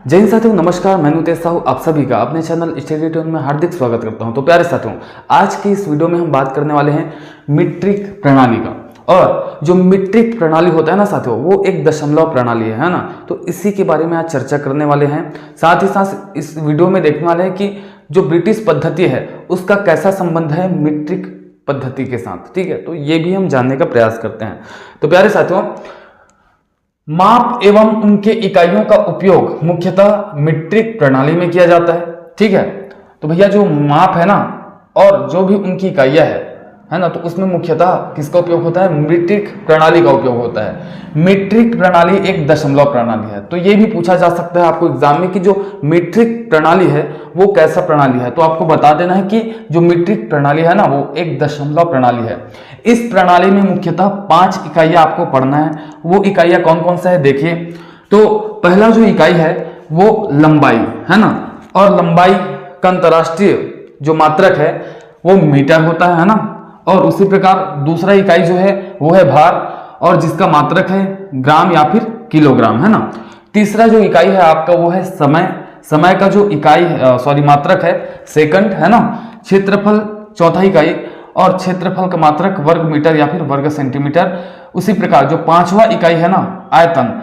जय हिंद साथियों, नमस्कार। मैं नितेश साहू आप सभी का अपने चैनल स्टडी ट्यून में हार्दिक स्वागत करता हूं। तो प्यारे साथियों, आज की इस वीडियो में हम बात करने वाले हैं मीट्रिक प्रणाली का। और जो मीट्रिक प्रणाली होता है ना साथियों, वो एक दशमलव प्रणाली है ना। तो इसी के बारे में आज चर्चा करने वाले हैं। साथ ही साथ इस वीडियो में देखने वाले हैं कि जो ब्रिटिश पद्धति है उसका कैसा संबंध है मीट्रिक पद्धति के साथ। ठीक है, तो ये भी हम जानने का प्रयास करते हैं। तो प्यारे साथियों, माप एवं उनके इकाइयों का उपयोग मुख्यतः मीट्रिक प्रणाली में किया जाता है। ठीक है, तो भैया जो माप है ना और जो भी उनकी इकाइयां है ना, तो उसमें मुख्यतः किसका उपयोग होता है? मीट्रिक प्रणाली का उपयोग होता है। मीट्रिक प्रणाली एक दशमलव प्रणाली है। तो ये भी पूछा जा सकता है आपको एग्जाम में कि जो मीट्रिक प्रणाली है वो कैसा प्रणाली है। तो आपको बता देना है कि जो मीट्रिक प्रणाली है ना वो एक दशमलव प्रणाली है। इस प्रणाली में मुख्यतः 5 इकाइयां आपको पढ़ना है। वो इकाइयां कौन कौन सा है देखिए। तो पहला जो इकाई है वो लंबाई है ना, और लंबाई का अंतरराष्ट्रीय जो मात्रक है वो मीटर होता है ना। और उसी प्रकार दूसरा इकाई जो है वो है भार, और जिसका मात्रक है ग्राम या फिर किलोग्राम है ना। तीसरा जो इकाई है आपका वो है समय। समय का जो इकाई मात्रक है सेकंड है ना। क्षेत्रफल चौथा इकाई, और क्षेत्रफल का मात्रक वर्ग मीटर या फिर वर्ग सेंटीमीटर। उसी प्रकार जो पांचवा इकाई है ना आयतन,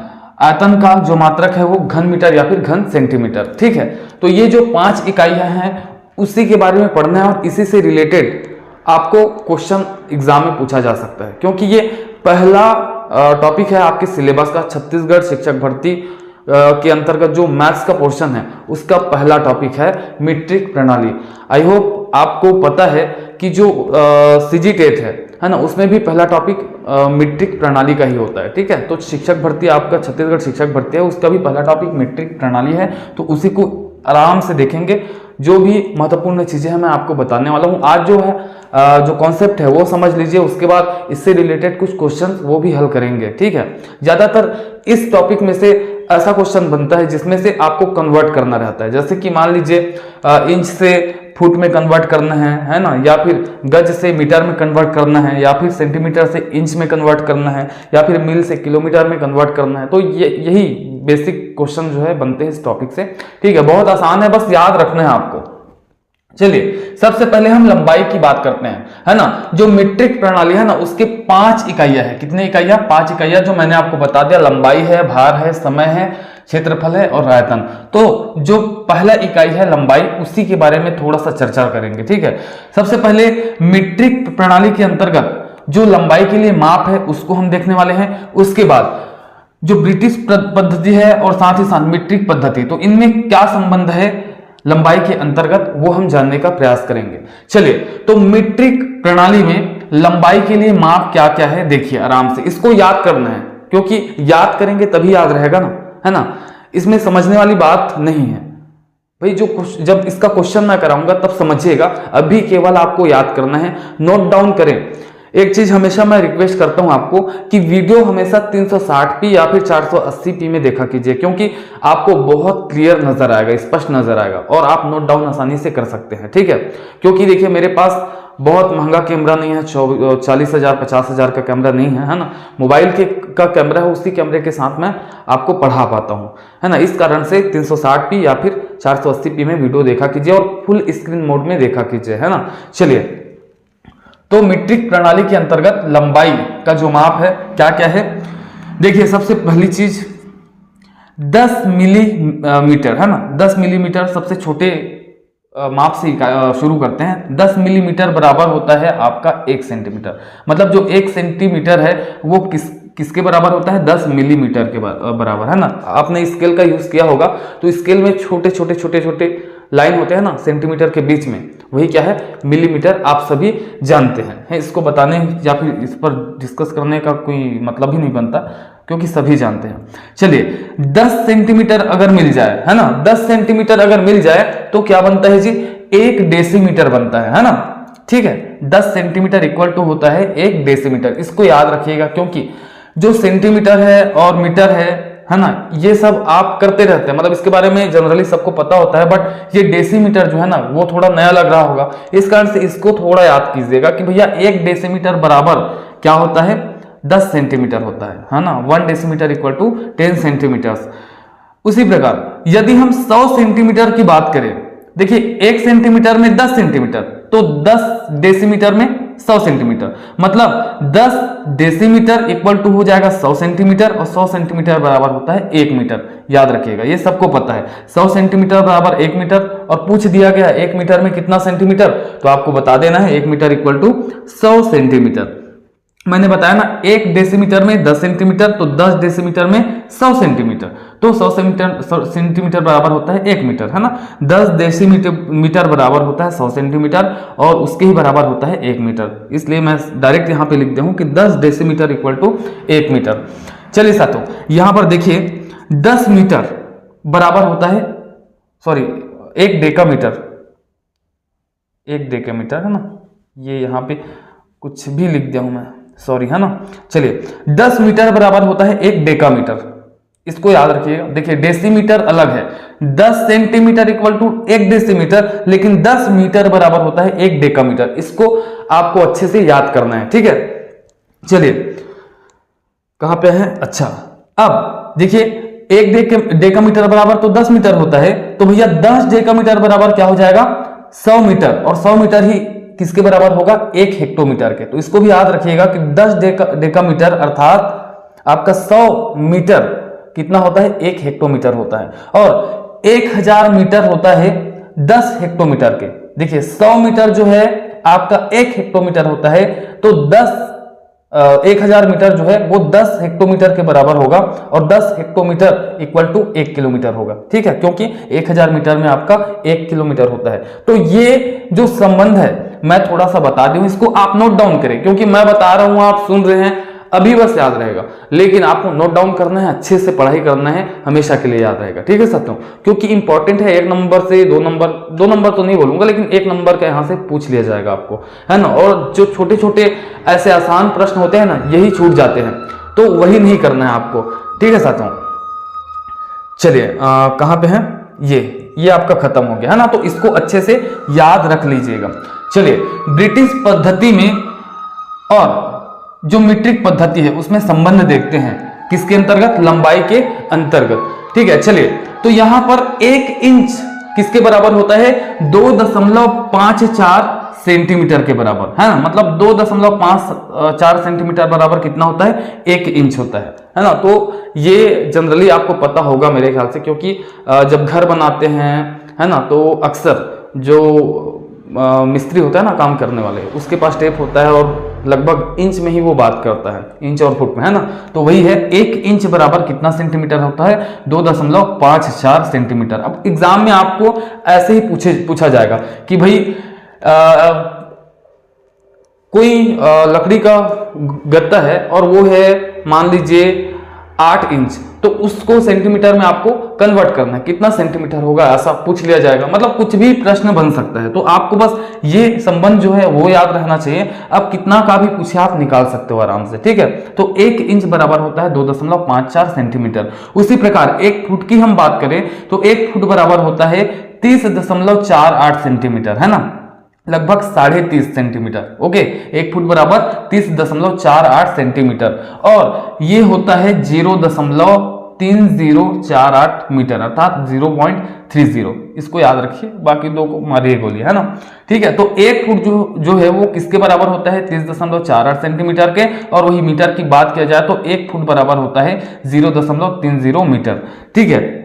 आयतन का जो मात्रक है वो घन मीटर या फिर घन सेंटीमीटर। ठीक है, तो ये जो 5 इकाइयां हैं उसी के बारे में पढ़ना है, और इसी से रिलेटेड आपको क्वेश्चन एग्जाम में पूछा जा सकता है, क्योंकि ये पहला टॉपिक है आपके सिलेबस का। छत्तीसगढ़ शिक्षक भर्ती के अंतर्गत जो मैथ्स का पोर्शन है उसका पहला टॉपिक है मीट्रिक प्रणाली। आई होप आपको पता है कि जो सीजी टेट है ना, उसमें भी पहला टॉपिक मीट्रिक प्रणाली का ही होता है। ठीक है, तो शिक्षक भर्ती आपका छत्तीसगढ़ शिक्षक भर्ती है, उसका भी पहला टॉपिक मीट्रिक प्रणाली है। तो उसी को आराम से देखेंगे। जो भी महत्वपूर्ण चीजें हैं मैं आपको बताने वाला हूं। आज जो है जो कॉन्सेप्ट है वो समझ लीजिए, उसके बाद इससे रिलेटेड कुछ क्वेश्चन वो भी हल करेंगे। ठीक है, ज्यादातर इस टॉपिक में से ऐसा क्वेश्चन बनता है जिसमें से आपको कन्वर्ट करना रहता है। जैसे कि मान लीजिए इंच से फुट में कन्वर्ट करना है ना, या फिर गज से मीटर में कन्वर्ट करना है, या फिर सेंटीमीटर से इंच में कन्वर्ट करना है, या फिर मील से किलोमीटर में कन्वर्ट करना है। तो यही बेसिक क्वेश्चन जो है बनते हैं इस टॉपिक से। ठीक है, बहुत आसान है, बस याद रखना है आपको। चलिए, सबसे पहले हम लंबाई की बात करते हैं है ना। जो मीट्रिक प्रणाली है ना उसके 5 इकाइयां है। कितने इकाइयां? 5 इकाइयां, जो मैंने आपको बता दिया। लंबाई है, भार है, समय है, क्षेत्रफल है और आयतन। तो जो पहला इकाई है लंबाई, उसी के बारे में थोड़ा सा चर्चा करेंगे। ठीक है, सबसे पहले मीट्रिक प्रणाली के अंतर्गत जो लंबाई के लिए माप है उसको हम देखने वाले हैं। उसके बाद जो ब्रिटिश पद्धति है और साथ ही साथ मीट्रिक पद्धति, तो इनमें क्या संबंध है लंबाई के अंतर्गत वो हम जानने का प्रयास करेंगे। चलिए, तो मीट्रिक प्रणाली में लंबाई के लिए माप क्या क्या है देखिए आराम से। इसको याद करना है, क्योंकि याद करेंगे तभी याद रहेगा ना, है ना। इसमें समझने वाली बात नहीं है भाई। जब इसका क्वेश्चन मैं कराऊंगा तब समझिएगा, अभी केवल आपको याद करना है। नोट डाउन करें। एक चीज हमेशा मैं रिक्वेस्ट करता हूं आपको कि वीडियो हमेशा 360p या फिर 480p में देखा कीजिए, क्योंकि आपको बहुत क्लियर नजर आएगा, स्पष्ट नजर आएगा, और आप नोट डाउन आसानी से कर सकते हैं। ठीक है, क्योंकि देखिए मेरे पास बहुत महंगा कैमरा नहीं है, 40,000 50,000 का कैमरा नहीं है ना। मोबाइल का कैमरा है, उसी कैमरे के साथ मैं आपको पढ़ा पाता हूं, है ना। इस कारण से 360p या फिर 480p में वीडियो देखा कीजिए, और फुल स्क्रीन मोड में देखा कीजिए, है ना। चलिए, तो मीट्रिक प्रणाली के अंतर्गत लंबाई का जो माप है क्या क्या है देखिए। सबसे पहली चीज 10 मिलीमीटर है ना। 10 मिलीमीटर सबसे छोटे माप से शुरू करते हैं। 10 मिलीमीटर बराबर होता है आपका 1 सेंटीमीटर। मतलब जो 1 सेंटीमीटर है वो किसके बराबर होता है? 10 मिलीमीटर के बराबर, है ना। आपने स्केल का यूज किया होगा, तो स्केल में छोटे छोटे लाइन होते हैं ना सेंटीमीटर के बीच में, वही क्या है? मिलीमीटर। आप सभी जानते हैं। इसको बताने या फिर इस पर डिस्कस करने का कोई मतलब ही नहीं बनता, क्योंकि सभी जानते हैं। चलिए, 10 सेंटीमीटर अगर मिल जाए, है ना, 10 सेंटीमीटर अगर मिल जाए तो क्या बनता है जी? 1 डेसीमीटर बनता है ना। ठीक है, 10 सेंटीमीटर इक्वल टू होता है 1 डेसीमीटर। इसको याद रखिएगा, क्योंकि जो सेंटीमीटर है और मीटर है ना, ये सब आप करते रहते हैं, मतलब इसके बारे में जनरली सबको पता होता है। बट ये डेसीमीटर जो है ना वो थोड़ा नया लग रहा होगा, इस कारण से इसको थोड़ा याद कीजिएगा कि भैया 1 डेसीमीटर बराबर क्या होता है? 10 सेंटीमीटर होता है ना। 1 डेसीमीटर इक्वल टू 10 सेंटीमीटर। उसी प्रकार यदि हम 100 सेंटीमीटर की बात करें, देखिए 1 सेंटीमीटर में 10 सेंटीमीटर, तो 10 डेसीमीटर में 100 सेंटीमीटर, मतलब 10 डेसीमीटर इक्वल टू हो जाएगा 100 सेंटीमीटर, और 100 सेंटीमीटर बराबर होता है 1 मीटर। याद रखिएगा, ये सबको पता है, 100 सेंटीमीटर बराबर 1 मीटर, और पूछ दिया गया 1 मीटर में कितना सेंटीमीटर, तो आपको बता देना है 1 मीटर इक्वल टू 100 सेंटीमीटर। मैंने बताया ना 1 डेसीमीटर में 10 सेंटीमीटर, तो 10 डेसीमीटर में 100 सेंटीमीटर, तो 100 सेंटीमीटर बराबर होता है 1 मीटर, है ना। 10 डेसीमीटर बराबर होता है 100 सेंटीमीटर, और उसके ही बराबर होता है 1 मीटर। इसलिए मैं डायरेक्ट यहाँ पे लिख दिया हूँ कि 10 डेसीमीटर इक्वल टू 1 मीटर। चलिए साथियों, यहाँ पर देखिए 10 मीटर बराबर होता है, सॉरी 1 डेकामीटर, 1 डेकामीटर है ना, ये यहाँ पे कुछ भी लिख दिया हूं मैं, सॉरी, है ना। चलिए 10 मीटर बराबर होता है 1 डेकामीटर, इसको याद रखिएगा। देखिए डेसीमीटर अलग है, 10 सेंटीमीटर इक्वल टू 1 डेसीमीटर, लेकिन 10 मीटर बराबर होता है 1 डेकामीटर। इसको आपको अच्छे से याद करना है, ठीक है। चलिए कहां पे है, अच्छा अब देखिए 1 डेकामीटर बराबर तो 10 मीटर होता है, तो भैया 10 डेकामीटर बराबर क्या हो जाएगा 100 मीटर, और 100 मीटर ही किसके बराबर होगा 1 हेक्टोमीटर के। तो इसको भी याद रखिएगा कि 10 डेकामीटर अर्थात आपका 100 मीटर कितना होता है 1 हेक्टोमीटर होता है, और 1000 मीटर होता है 10 हेक्टोमीटर के। देखिए 100 मीटर जो है आपका 1 हेक्टोमीटर होता है, तो 1000 मीटर जो है वो 10 हेक्टोमीटर के बराबर होगा, और 10 हेक्टोमीटर इक्वल टू 1 किलोमीटर होगा, ठीक है, क्योंकि 1000 मीटर में आपका 1 किलोमीटर होता है। तो ये जो संबंध है मैं थोड़ा सा बता दूं, इसको आप नोट डाउन करें, क्योंकि मैं बता रहा हूं आप सुन रहे हैं अभी बस याद रहेगा, लेकिन आपको नोट डाउन करना है, अच्छे से पढ़ाई करना है, हमेशा के लिए याद रहेगा, ठीक है साथियों, क्योंकि इंपॉर्टेंट है। 1 नंबर से 2 नंबर तो नहीं बोलूंगा, लेकिन 1 नंबर का यहां से पूछ लिया जाएगा आपको, है ना। और जो छोटे छोटे ऐसे आसान प्रश्न होते हैं ना, यही छूट जाते हैं, तो वही नहीं करना है आपको, ठीक है साथियों। चलिए कहां पे है, ये आपका खत्म हो गया, है ना। तो इसको अच्छे से याद रख लीजिएगा। चलिए ब्रिटिश पद्धति में और जो मीट्रिक पद्धति है उसमें संबंध देखते हैं, किसके अंतर्गत, लंबाई के अंतर्गत, ठीक है। चलिए तो यहां पर 1 इंच किसके बराबर होता है 2.54 सेंटीमीटर के बराबर, है ना। मतलब 2.54 सेंटीमीटर बराबर कितना होता है 1 इंच होता है ना। तो ये जनरली आपको पता होगा मेरे ख्याल से, क्योंकि जब घर बनाते हैं, है ना, तो अक्सर जो मिस्त्री होता है ना काम करने वाले, उसके पास टेप होता है और लगभग इंच में ही वो बात करता है, इंच और फुट में, है ना। तो वही है 1 इंच बराबर कितना सेंटीमीटर होता है 2.54 सेंटीमीटर। अब एग्जाम में आपको ऐसे ही पूछा जाएगा कि भाई कोई लकड़ी का गत्ता है और वो है मान लीजिए 8 इंच, तो उसको सेंटीमीटर में आपको कन्वर्ट करना है, कितना सेंटीमीटर होगा ऐसा पूछ लिया जाएगा। मतलब कुछ भी प्रश्न बन सकता है, तो आपको बस ये संबंध जो है वो याद रहना चाहिए। अब कितना का भी पूछे आप निकाल सकते हो आराम से, ठीक है। तो 1 इंच बराबर होता है 2.54 सेंटीमीटर। उसी प्रकार 1 फुट की हम बात करें तो 1 फुट बराबर होता है 30.48 सेंटीमीटर, है ना, लगभग 30.5 सेंटीमीटर। ओके, 1 फुट बराबर 30.48 सेंटीमीटर, और ये होता है 0.3048 मीटर अर्थात 0.30। इसको याद रखिए, बाकी दो को मारिए गोली, है ना, ठीक है। तो 1 फुट जो है वो किसके बराबर होता है 30.48 सेंटीमीटर के, और वही मीटर की बात किया जाए तो 1 फुट बराबर होता है 0.30 मीटर, ठीक है।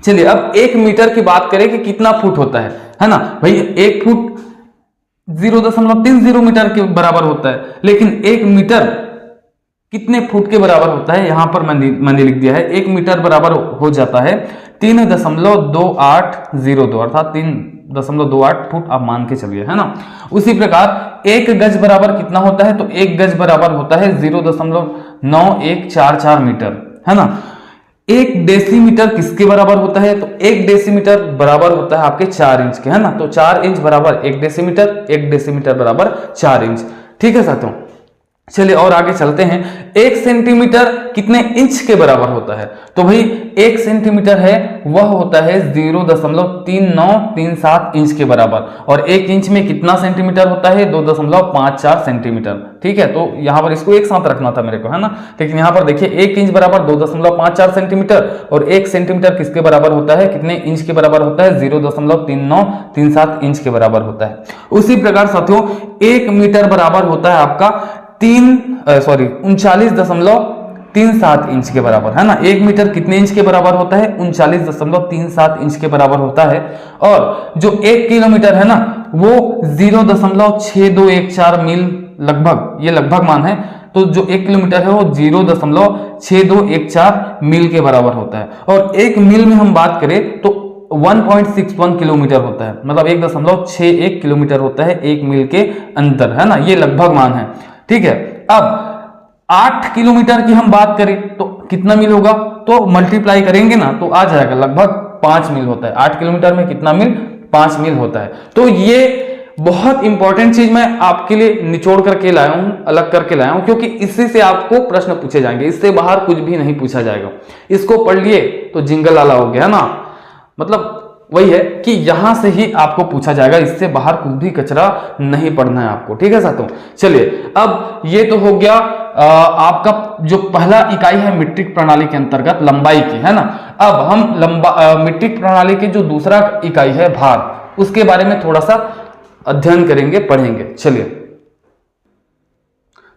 चलिए अब 1 मीटर की बात करें कि कितना फुट होता है ना भाई। 1 फुट 0.30 मीटर के बराबर होता है, लेकिन 1 मीटर कितने फुट के बराबर होता है यहां पर मैंने लिख दिया है। 1 मीटर बराबर हो जाता है 3.2802 अर्थात 3.28 फुट आप मान के चलिए, है ना। उसी प्रकार 1 गज बराबर कितना होता है, तो 1 गज बराबर होता है 0.9144 मीटर, है ना। 1 डेसीमीटर किसके बराबर होता है, तो 1 डेसीमीटर बराबर होता है आपके 4 इंच के, है ना। तो 4 इंच बराबर 1 डेसीमीटर, 1 डेसीमीटर बराबर 4 इंच, ठीक है साथियों। चलिए और आगे चलते हैं। 1 सेंटीमीटर कितने इंच के बराबर होता है? तो भाई 1 सेंटीमीटर है वह होता है 0.3937 इंच के बराबर, और 1 इंच में कितना सेंटीमीटर होता है? 2.54 सेंटीमीटर। ठीक है, तो यहां पर इसको एक साथ रखना था मेरे को, है ना। लेकिन यहां पर देखिए 1 इंच बराबर 2.54 सेंटीमीटर, और 1 सेंटीमीटर किसके बराबर होता है? कितने इंच के बराबर होता है? 0.3937 इंच के बराबर होता है। उसी प्रकार साथियों 1 मीटर बराबर होता है आपका 39.37 इंच के बराबर, है ना। 1 मीटर कितने इंच के बराबर होता है? 39.37 इंच के बराबर होता है। और जो 1 किलोमीटर है ना वो 0.6214 मील, लगभग, ये लगभग मान है, तो जो 1 किलोमीटर है वो 0.6214 मील के बराबर होता है। और 1 मील में हम बात करें तो 1.61 किलोमीटर होता है, मतलब 1.61 किलोमीटर होता है 1 मील के अंतर, है ना। ये लगभग मान है, ठीक है। अब 8 किलोमीटर की हम बात करें तो कितना मील होगा? तो मल्टीप्लाई करेंगे ना तो आ जाएगा, लगभग 5 मील होता है। 8 किलोमीटर में कितना मील? 5 मील होता है। तो ये बहुत इंपॉर्टेंट चीज मैं आपके लिए निचोड़ करके लाया हूं, अलग करके लाया हूं, क्योंकि इसी से आपको प्रश्न पूछे जाएंगे, इससे बाहर कुछ भी नहीं पूछा जाएगा। इसको पढ़ लिए तो जिंगल वाला हो गया, है ना। मतलब वही है कि यहां से ही आपको पूछा जाएगा, इससे बाहर कुछ भी कचरा नहीं पढ़ना है आपको, ठीक है साथियों। चलिए अब ये तो हो गया आपका जो पहला इकाई है मीट्रिक प्रणाली के अंतर्गत लंबाई की, है ना। अब हम मीट्रिक प्रणाली की जो दूसरा इकाई है भार, उसके बारे में थोड़ा सा अध्ययन करेंगे, पढ़ेंगे। चलिए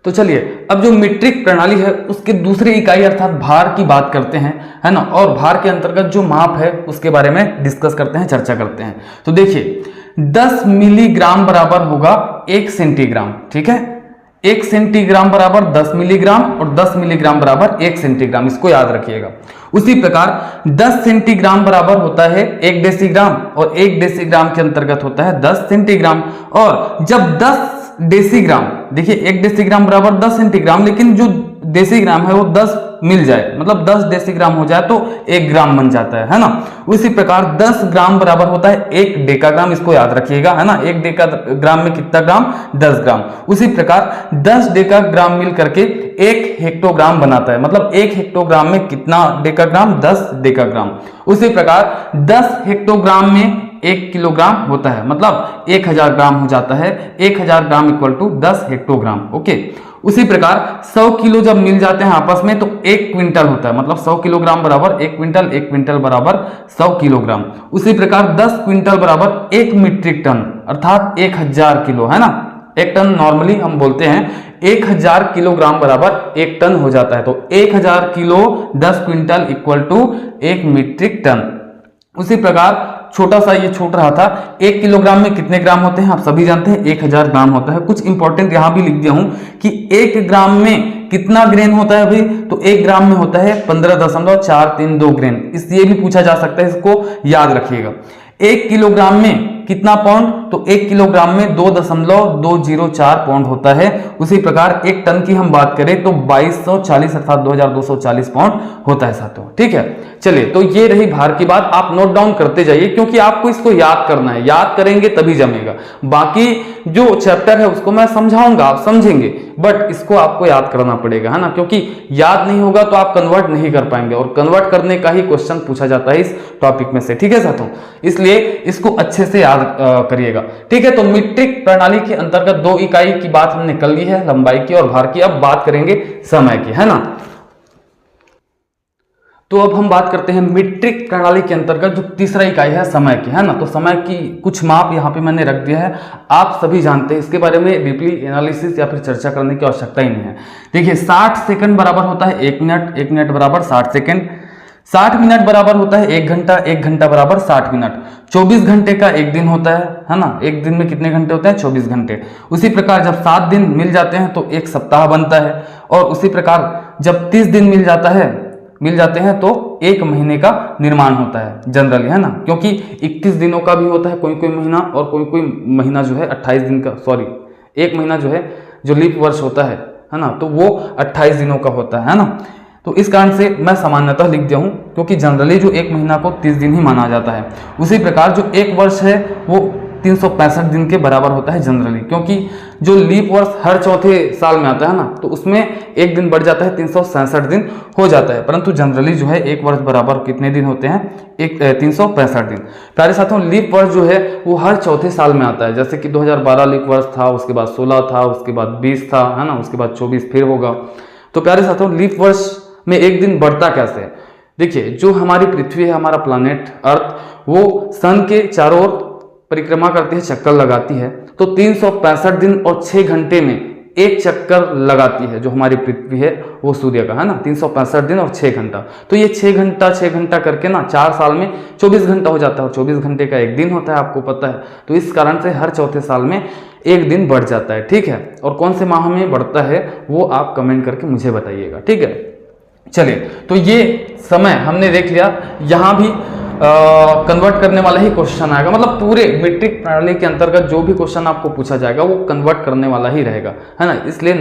तो चलिए अब जो मीट्रिक प्रणाली है उसकी दूसरी इकाई अर्थात भार की बात करते हैं, है ना। और भार के अंतर्गत जो माप है उसके बारे में डिस्कस करते हैं, चर्चा करते हैं। तो देखिए 10 मिलीग्राम बराबर होगा 1 सेंटीग्राम, ठीक है। 1 सेंटीग्राम बराबर 10 मिलीग्राम और 10 मिलीग्राम बराबर 1 सेंटीग्राम, इसको याद रखिएगा। उसी प्रकार 10 सेंटीग्राम बराबर होता है 1 डेसीग्राम, और 1 डेसीग्राम के अंतर्गत होता है 10 सेंटीग्राम। और जब 10 डेसीग्राम, देखिए 1 डेसीग्राम बराबर 10 सेंटीग्राम, लेकिन जो डेसीग्राम है वो 10 मिल जाए, मतलब 10 डेसीग्राम हो जाए तो 1 ग्राम बन जाता है ना। उसी प्रकार 10 ग्राम बराबर होता है 1 डेकाग्राम, इसको याद रखिएगा, है ना। 1 डेकाग्राम में कितना ग्राम? 10 ग्राम। उसी प्रकार 10 डेकाग्राम मिल करके 1 हेक्टोग्राम बनाता है, मतलब 1 हेक्टोग्राम में कितना डेकाग्राम? 10 डेकाग्राम। उसी प्रकार 10 हेक्टोग्राम में 1 किलोग्राम होता है, मतलब 1000 ग्राम हो जाता है। 1000 gram equal to 10 hectogram, okay. उसी प्रकार 100 किलो जब मिल जाते हैं आपस में तो 1 क्विंटल होता है, मतलब 100 किलोग्राम बराबर 1 क्विंटल, 1 क्विंटल बराबर 100 किलोग्राम। उसी प्रकार 10 क्विंटल बराबर 1 मीट्रिक टन, अर्थात 1000 किलो, है ना। 1 टन नॉर्मली हम बोलते हैं, 1000 किलोग्राम बराबर 1 टन हो जाता है। तो 1000 kilo 10 quintal equal to 1 metric ton. उसी प्रकार छोटा सा ये छूट रहा था, 1 किलोग्राम में कितने ग्राम होते हैं? आप सभी जानते हैं 1000 ग्राम होता है। कुछ इंपॉर्टेंट यहां भी लिख दिया हूं कि 1 ग्राम में कितना ग्रेन होता है भाई? तो 1 ग्राम में होता है 15.432 ग्रेन। इसलिए भी पूछा जा सकता है, इसको याद रखिएगा। 1 किलोग्राम में कितना पाउंड? तो 1 किलोग्राम में 2.204 पाउंड होता है। उसी प्रकार 1 टन की हम बात करें तो 2240 अर्थात 2240 पाउंड होता है साथियों, ठीक है। चलिए तो ये रही भार की बात, आप नोट डाउन करते जाइए क्योंकि आपको इसको याद करना है, याद करेंगे तभी जमेगा। बाकी जो चैप्टर है उसको मैं समझाऊंगा, आप समझेंगे, बट इसको आपको याद करना पड़ेगा, है ना, क्योंकि याद नहीं होगा तो आप कन्वर्ट नहीं कर पाएंगे, और कन्वर्ट करने का ही क्वेश्चन पूछा जाता है इस टॉपिक में से, ठीक है साथियों। इसलिए इसको अच्छे से याद करिएगा, ठीक है। तो मीट्रिक प्रणाली के अंतर्गत 2 इकाई की बात हमने कर ली है, लंबाई की और भार की। अब बात करेंगे समय की, है ना। तो अब हम बात करते हैं मीट्रिक प्रणाली के अंतर्गत जो तीसरा इकाई है समय की, है ना। तो समय की कुछ माप यहाँ पे मैंने रख दिया है, आप सभी जानते हैं, इसके बारे में डीपली एनालिसिस या फिर चर्चा करने की आवश्यकता ही नहीं है। देखिए 60 सेकंड बराबर होता है 1 मिनट, 1 मिनट बराबर 60 सेकंड। 60 मिनट बराबर होता है 1 घंटा, 1 घंटा बराबर 60 मिनट। 24 घंटे का 1 दिन होता है ना। 1 दिन में कितने घंटे होते हैं? 24 घंटे। उसी प्रकार जब 7 दिन मिल जाते हैं तो 1 सप्ताह बनता है, और उसी प्रकार जब 30 दिन मिल जाते हैं तो 1 महीने का निर्माण होता है जनरली, है ना। क्योंकि 21 दिनों का भी होता है कोई कोई महीना, और कोई कोई महीना जो है 28 दिन का, सॉरी 1 महीना जो है जो लीप वर्ष होता है ना, तो वो 28 दिनों का होता है ना। तो इस कारण से मैं सामान्यतः लिख दिया हूं, क्योंकि जनरली जो 1 महीना को 30 दिन ही माना जाता है। उसी प्रकार जो 1 वर्ष है वो 365 दिन के बराबर होता है जनरली, क्योंकि जो लीप वर्ष हर चौथे साल में आता है ना, तो उसमें एक दिन बढ़ जाता है, 367 दिन हो जाता है, परंतु जनरली जो है एक वर्ष बराबर कितने दिन होते हैं, 365 दिन। प्यारे साथियों, लीप वर्ष जो है वो हर चौथे साल में आता है, जैसे कि 2012 लीप वर्ष था, उसके बाद 16 था, उसके बाद 20 था, है ना, उसके बाद 24 फिर होगा। तो प्यारे साथियों, लीप वर्ष में एक दिन बढ़ता कैसे है? देखिए, जो हमारी पृथ्वी है, हमारा प्लानेट अर्थ, वो सन के चारों ओर परिक्रमा करती है, चक्कर लगाती है, तो 365 दिन और 6 घंटे में एक चक्कर लगाती है जो हमारी पृथ्वी है वो सूर्य का, है ना, 365 दिन और 6 घंटा। तो ये 6 घंटा करके ना 4 साल में 24 घंटा हो जाता है, और 24 घंटे का एक दिन होता है, आपको पता है। तो इस कारण से हर चौथे साल में एक दिन बढ़ जाता है, ठीक है। और कौन से माह में बढ़ता है वो आप कमेंट करके मुझे बताइएगा, ठीक है। चलिए, तो ये समय हमने देख लिया। यहाँ भी कन्वर्ट करने वाला ही क्वेश्चन आएगा, मतलब पूरे मीट्रिक प्रणाली के अंतर्गत जो भी क्वेश्चन आपको पूछा जाएगा वो कन्वर्ट करने वाला ही रहेगा, है ना। इसलिए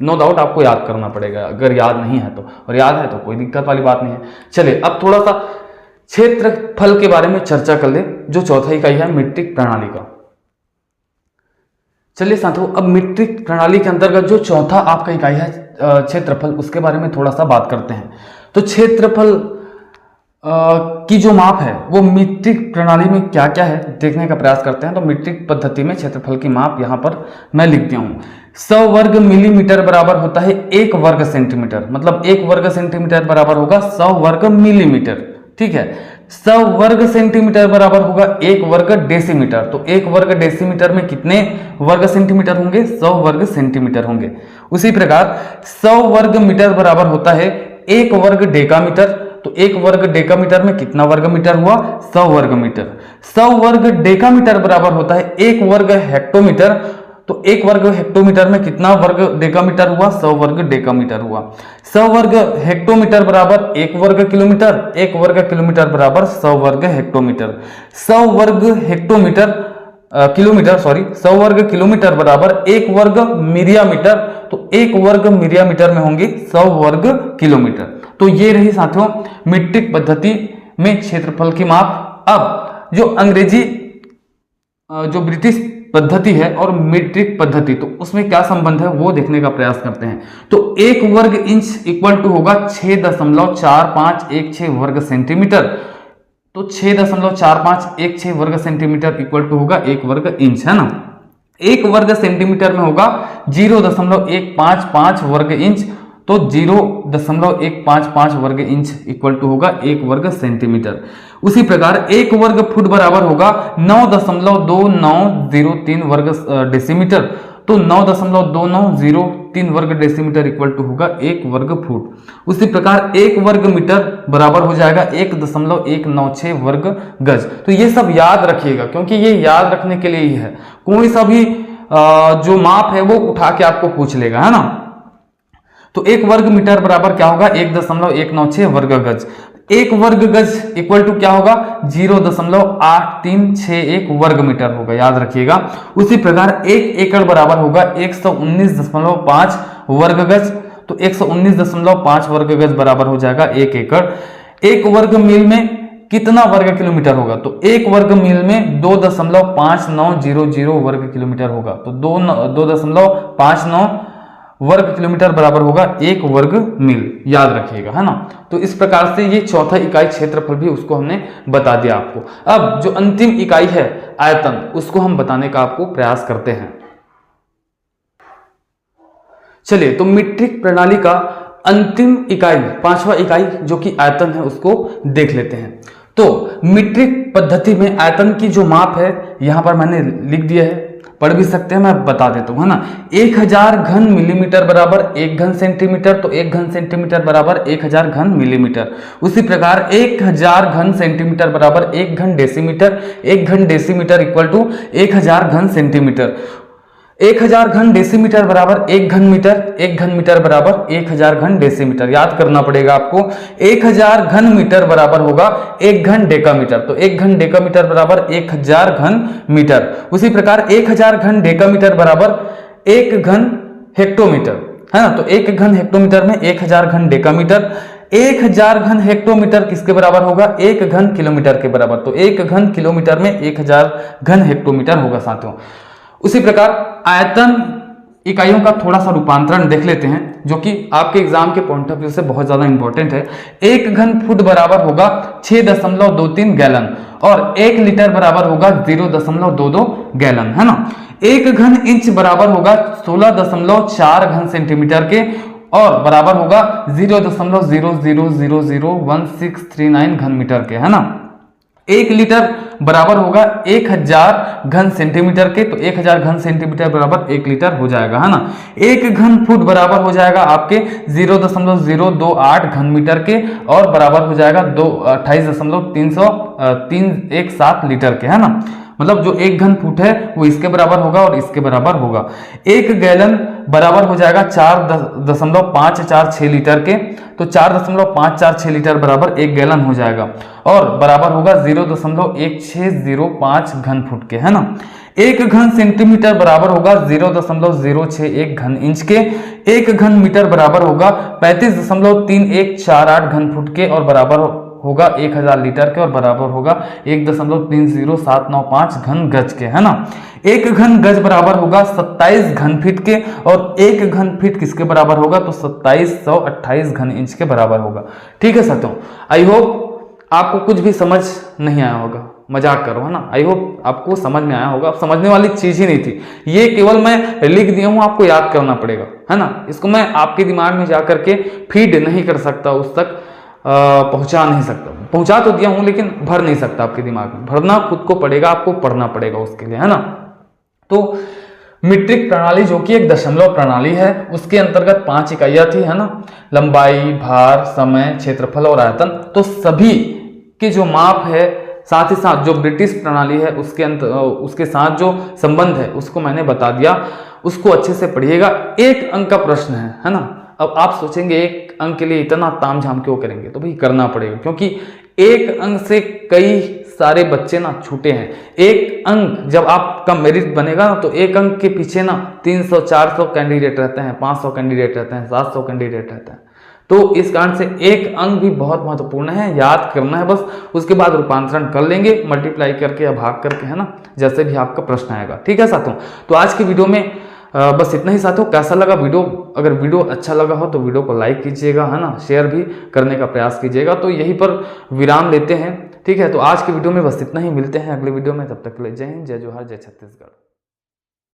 नो डाउट आपको याद करना पड़ेगा, अगर याद नहीं है तो, और याद है तो कोई दिक्कत वाली बात नहीं है। चलिए, अब थोड़ा सा क्षेत्रफल के बारे में चर्चा कर ले, जो चौथा इकाई है मीट्रिक प्रणाली का। चलिए साथियों, अब मीट्रिक प्रणाली के अंतर्गत जो चौथा आपका इकाई है क्षेत्रफल, उसके बारे में थोड़ा सा बात करते हैं। तो क्षेत्रफल की जो माप है वो मीट्रिक प्रणाली में क्या क्या है देखने का प्रयास करते हैं। तो मीट्रिक पद्धति में क्षेत्रफल की माप यहाँ पर मैं लिख दिया हूँ। 100 वर्ग मिलीमीटर बराबर होता है 1 वर्ग सेंटीमीटर, मतलब 1 वर्ग सेंटीमीटर बराबर होगा 100 वर्ग मिलीमीटर, ठीक है। 100 वर्ग सेंटीमीटर बराबर होगा 1 वर्ग डेसीमीटर। तो 1 वर्ग डेसीमीटर में कितने वर्ग सेंटीमीटर होंगे? 100 वर्ग सेंटीमीटर होंगे। उसी प्रकार 100 वर्ग मीटर बराबर होता है 1 वर्ग डेकामीटर। तो 1 वर्ग डेकामीटर में कितना वर्ग मीटर हुआ? 100 वर्ग मीटर। 100 वर्ग डेकामीटर बराबर होता है 1 वर्ग हेक्टोमीटर। तो 1 वर्ग हेक्टोमीटर में कितना वर्ग डेकामीटर हुआ? 100 वर्ग डेकामीटर हुआ। 100 वर्ग हेक्टोमीटर बराबर 1 वर्ग किलोमीटर। 1 वर्ग किलोमीटर बराबर 100 वर्ग हेक्टोमीटर। 100 वर्ग हेक्टोमीटर किलोमीटर, सॉरी, 100 वर्ग किलोमीटर बराबर 1 वर्ग मिरियामीटर। तो 1 वर्ग मिरियामीटर में होंगे 100 वर्ग किलोमीटर। तो ये रही साथियों मीट्रिक पद्धति में क्षेत्रफल की माप। अब जो अंग्रेजी जो ब्रिटिश पद्धति है और मीट्रिक पद्धति, तो उसमें क्या संबंध है वो देखने का प्रयास करते हैं। तो 1 वर्ग इंच इक्वल टू होगा 6.4516 वर्ग सेंटीमीटर। तो 6.4516 वर्ग सेंटीमीटर इक्वल टू होगा 1 वर्ग इंच, है ना। 1 वर्ग सेंटीमीटर में होगा 0.155 वर्ग इंच। तो 0.155 वर्ग इंच इक्वल टू होगा 1 वर्ग सेंटीमीटर। उसी प्रकार 1 वर्ग फुट बराबर होगा 9.2903 वर्ग डेसीमीटर। तो 9.2903 वर्ग डेसीमीटर इक्वल टू होगा 1 वर्ग फुट। उसी प्रकार 1 वर्ग मीटर बराबर हो जाएगा 1.196 वर्ग गज। तो ये सब याद रखिएगा, क्योंकि ये याद रखने के लिए ही है। कोई सा भी जो माप है वो उठा के आपको पूछ लेगा, है ना। तो 1 वर्ग मीटर बराबर क्या होगा? 1.196 वर्ग गज। 1 वर्ग गज इक्वल टू क्या होगा? 0.8361 वर्ग मीटर होगा, याद रखिएगा। उसी प्रकार 1 एकड़ बराबर होगा 119.5 वर्ग गज। तो 119.5 वर्ग गज बराबर हो जाएगा 1 एकड़। 1 वर्ग मील में कितना वर्ग किलोमीटर होगा? तो 1 वर्ग मील में 2.5900 वर्ग किलोमीटर होगा। तो 2.59 वर्ग किलोमीटर बराबर होगा 1 वर्ग मील, याद रखिएगा, है ना। तो इस प्रकार से ये चौथा इकाई क्षेत्रफल भी उसको हमने बता दिया आपको। अब जो अंतिम इकाई है आयतन, उसको हम बताने का आपको प्रयास करते हैं। चलिए, तो मीट्रिक प्रणाली का अंतिम इकाई, 5वां इकाई जो कि आयतन है, उसको देख लेते हैं। तो मीट्रिक पद्धति में आयतन की जो माप है यहां पर मैंने लिख दिया है, पढ़ भी सकते हैं, मैं बता देता हूं, है ना। 1000 घन मिलीमीटर बराबर 1 घन सेंटीमीटर। तो 1 घन सेंटीमीटर बराबर 1000 घन मिलीमीटर। उसी प्रकार 1000 घन सेंटीमीटर बराबर 1 घन डेसीमीटर। 1 घन डेसीमीटर इक्वल टू 1000 घन सेंटीमीटर। 1000 घन डेसीमीटर बराबर 1 घन मीटर। 1 घन मीटर बराबर 1000 घन डेसीमीटर, याद करना पड़ेगा आपको। 1000 घन मीटर बराबर होगा 1 घन डेकामीटर। तो 1 घन डेकामीटर बराबर 1000 घन मीटर। उसी प्रकार 1000 घन डेकामीटर बराबर 1 घन हेक्टोमीटर, है ना। तो 1 घन हेक्टोमीटर में 1000 घन डेकामीटर। 1000 घन हेक्टोमीटर किसके बराबर होगा? 1 घन किलोमीटर के बराबर। तो 1 घन किलोमीटर में 1000 घन हेक्टोमीटर होगा साथियों। उसी प्रकार आयतन इकाइयों का थोड़ा सा रूपांतरण देख लेते हैं, जो कि आपके एग्जाम के पॉइंट ऑफ व्यू से बहुत ज्यादा इंपॉर्टेंट है। 1 घन फुट बराबर होगा 6.23 गैलन और 1 लीटर बराबर होगा 0.22 गैलन, है ना। 1 घन इंच बराबर होगा 16.4 घन सेंटीमीटर के और बराबर होगा 0.00001639 घन मीटर के, है ना। 1 लीटर बराबर होगा 1000 घन सेंटीमीटर के, तो 1000 घन सेंटीमीटर बराबर 1 लीटर हो जाएगा, है ना। 1 घन फुट बराबर हो जाएगा आपके 0.028 घन मीटर के और बराबर हो जाएगा 28.317 लीटर के, है ना। मतलब जो 1 घन फुट है वो इसके बराबर होगा और इसके बराबर होगा। 1 गैलन बराबर हो जाएगा 4.546 लीटर के, तो 4.546 लीटर बराबर 1 गैलन हो जाएगा और बराबर होगा 0.1605 घन फुट के, है ना। 1 घन सेंटीमीटर बराबर होगा 0.061 घन इंच के। 1 घन मीटर बराबर होगा 35.3148 घन फुट के और बराबर होगा 1000 लीटर के और बराबर होगा 1.30795 घन गज के, है ना। 1 घन गज बराबर होगा 27 घन फीट के और 1 घन फीट किसके बराबर होगा? तो 2728 घन इंच के बराबर होगा। ठीक है साथियों, आई होप आपको कुछ भी समझ नहीं आया होगा, मजाक करो, है ना। आई होप आपको समझ में आया होगा। अब समझने वाली चीज ही नहीं थी, ये केवल मैं लिख दिया हूं, आपको याद करना पड़ेगा, है ना। इसको मैं आपके दिमाग में जाकर के फीड नहीं कर सकता, उस तक पहुंचा नहीं सकता। पहुंचा तो दिया हूं लेकिन भर नहीं सकता आपके दिमाग में। भरना खुद को पड़ेगा, आपको पढ़ना पड़ेगा उसके लिए, है ना। तो मीट्रिक प्रणाली जो कि एक दशमलव प्रणाली है, उसके अंतर्गत 5 इकाइयां थी, है ना। लंबाई, भार, समय, क्षेत्रफल और आयतन। तो सभी के जो माप है, साथ ही साथ जो ब्रिटिश प्रणाली है उसके साथ जो संबंध है उसको मैंने बता दिया। उसको अच्छे से पढ़िएगा। 1 अंक का प्रश्न है ना। अब आप सोचेंगे 1 अंक के लिए इतना तामझाम क्यों करेंगे? तो भाई करना पड़ेगा, क्योंकि 1 अंक से कई सारे बच्चे ना छूटे हैं। 1 अंक जब आपका मेरिट बनेगा ना, तो 1 अंक के पीछे ना 300 400 कैंडिडेट रहते हैं, 500 कैंडिडेट रहते हैं, 700 कैंडिडेट रहते हैं। तो इस कारण से 1 अंक भी बहुत महत्वपूर्ण है, याद करना है बस। उसके बाद रूपांतरण कर लेंगे, मल्टीप्लाई करके या भाग करके, है ना, जैसे भी आपका प्रश्न आएगा। ठीक है साथियों, तो आज की वीडियो में बस इतना ही साथियों। कैसा लगा वीडियो? अगर वीडियो अच्छा लगा हो तो वीडियो को लाइक कीजिएगा, है ना, शेयर भी करने का प्रयास कीजिएगा। तो यहीं पर विराम लेते हैं। ठीक है, तो आज की वीडियो में बस इतना ही। मिलते हैं अगले वीडियो में, तब तक के लिए जय हिंद, जय जोहार, जय छत्तीसगढ़।